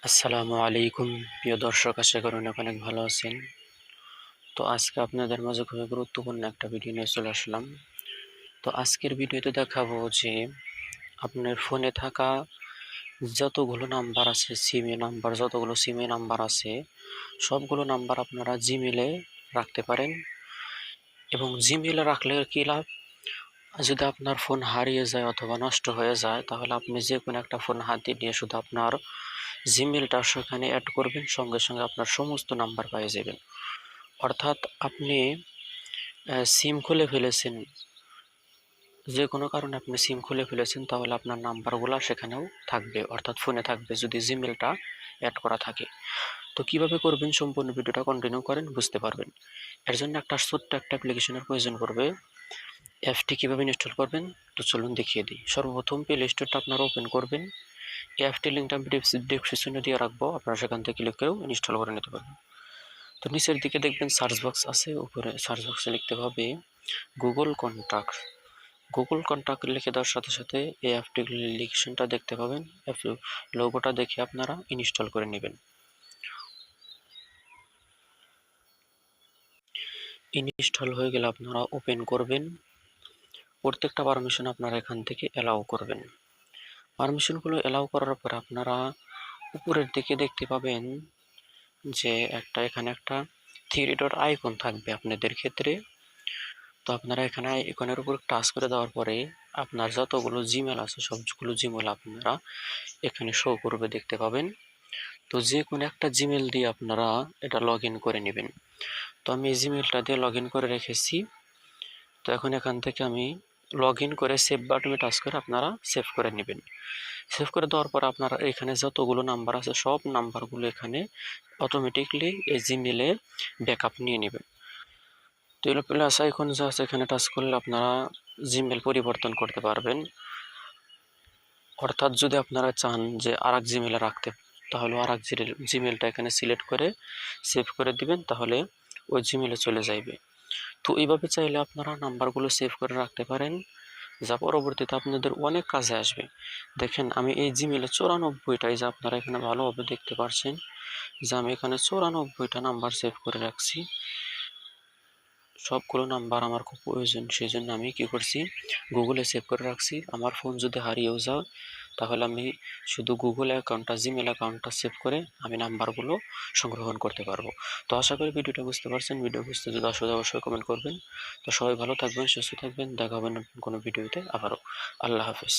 আসসালামু আলাইকুম প্রিয় দর্শক, আশা করি অনেক ভালো আছেন। তো আজকে আপনাদের মাঝে খুবই গুরুত্বপূর্ণ একটা ভিডিও নিয়ে চলে আসলাম। তো আজকের ভিডিওতে দেখাবো যে আপনার ফোনে থাকা যতগুলো নাম্বার আছে, যতগুলো সিমে নাম্বার আছে, সবগুলো নাম্বার আপনারা জিমেলে রাখতে পারেন। এবং জিমেলে রাখলে কি লাভ, যদি আপনার ফোন হারিয়ে যায় অথবা নষ্ট হয়ে যায়, তাহলে আপনি যে কোনো একটা ফোন হাতে নিয়ে শুধু আপনার জিমেলটা সেখানে অ্যাড করবেন, সঙ্গে সঙ্গে আপনার সমস্ত নাম্বার পেয়ে যাবেন। অর্থাৎ আপনি সিম খুলে ফেলেছেন, যে কোনো কারণে আপনি সিম খুলে ফেলেছেন, তাহলে আপনার নাম্বারগুলা সেখানেও থাকবে, অর্থাৎ ফোনে থাকবে যদি জিমেলটা অ্যাড করা থাকে। তো কিভাবে করবেন, সম্পূর্ণ ভিডিওটা কন্টিনিউ করেন, বুঝতে পারবেন। এর জন্য একটা ছোট্ট একটা অ্যাপ্লিকেশনের প্রয়োজন পড়বে। অ্যাপটি কিভাবে ইনস্টল করবেন তো চলুন দেখিয়ে দিই। সর্বপ্রথম প্লে স্টোরটা আপনারা ওপেন করবেন। এই অ্যাপটির লিঙ্কটা আমি ডেসক্রিপশনে দিয়ে রাখবো, আপনারা সেখান থেকে ক্লিক করেও ইনস্টল করে নিতে পারবেন। তো নিচের দিকে দেখবেন সার্চ বক্স আছে, উপরে সার্চ বক্সে লিখতে হবে গুগল কন্টাক্ট। গুগল কন্টাক্ট লিখে দেওয়ার সাথে সাথে এই অ্যাপ্লিকেশনটা দেখতে পাবেন। লোগোটা দেখে আপনারা ইনস্টল করে নেবেন। ইনস্টল হয়ে গেলে আপনারা ওপেন করবেন। প্রত্যেকটা পারমিশন আপনারা এখান থেকে অ্যালাউ করবেন। পারমিশনগুলো অ্যালাউ করার পর আপনারা উপরের দিকে দেখতে পাবেন যে এখানে একটা থ্রি ডট আইকন থাকবে আপনাদের ক্ষেত্রে। তো আপনারা এখানে আইকনের উপর টাচ করে দেওয়ার পরে আপনার যতগুলো জিমেল আছে সবগুলো জিমেল আপনারা এখানে শো করবে, দেখতে পাবেন। তো যে কোনো একটা জিমেল দিয়ে আপনারা এটা লগ ইন করে নেবেন। তো আমি এই জিমেলটা দিয়ে লগ ইন করে রেখেছি। তো এখন এখান থেকে আমি লগ ইন করে সেভ বাটনে টাচ করে আপনারা সেভ করে নেবেন। সেভ করে দেওয়ার পর আপনারা এখানে যতগুলো নাম্বার আছে সব নাম্বারগুলো এখানে অটোমেটিকলি এই জিমেলে ব্যাকআপ নিয়ে নেবেন। তো প্লাস আইকন যা আছে এখানে টাচ করলে আপনারা জিমেল পরিবর্তন করতে পারবেন। অর্থাৎ যদি আপনারা চান যে আরেক জিমেলে রাখতে, তাহলে আরেক জিমেলটা এখানে সিলেক্ট করে সেভ করে দিবেন, তাহলে ওই জিমেলে চলে যাইবে। তো এইভাবে চাইলে আপনারা নাম্বারগুলো সেভ করে রাখতে পারেন, যা পরবর্তীতে আপনাদের অনেক কাজে আসবে। দেখেন আমি এই জিমেলে 94টাই, যা আপনারা এখানে ভালোভাবে দেখতে পাচ্ছেন যে আমি এখানে 94টা নাম্বার সেভ করে রাখছি। সবগুলো নাম্বার আমার খুব প্রয়োজন, সেই জন্য আমি কি করছি, গুগলে সেভ করে রাখছি। আমার ফোন যদি হারিয়েও যায়, তাহলে আমি শুধু গুগল অ্যাকাউন্টটা, জিমেল অ্যাকাউন্টটা সেভ করে আমি নাম্বারগুলো সংগ্রহণ করতে পারবো। তো আশা করি ভিডিওটা বুঝতে পারছেন। ভিডিও বুঝতে যদি অসুবিধা অবশ্যই কমেন্ট করবেন। তো সবাই ভালো থাকবেন, সুস্থ থাকবেন, দেখা হবে নতুন কোনো ভিডিওতে আবারও। আল্লাহ হাফেজ।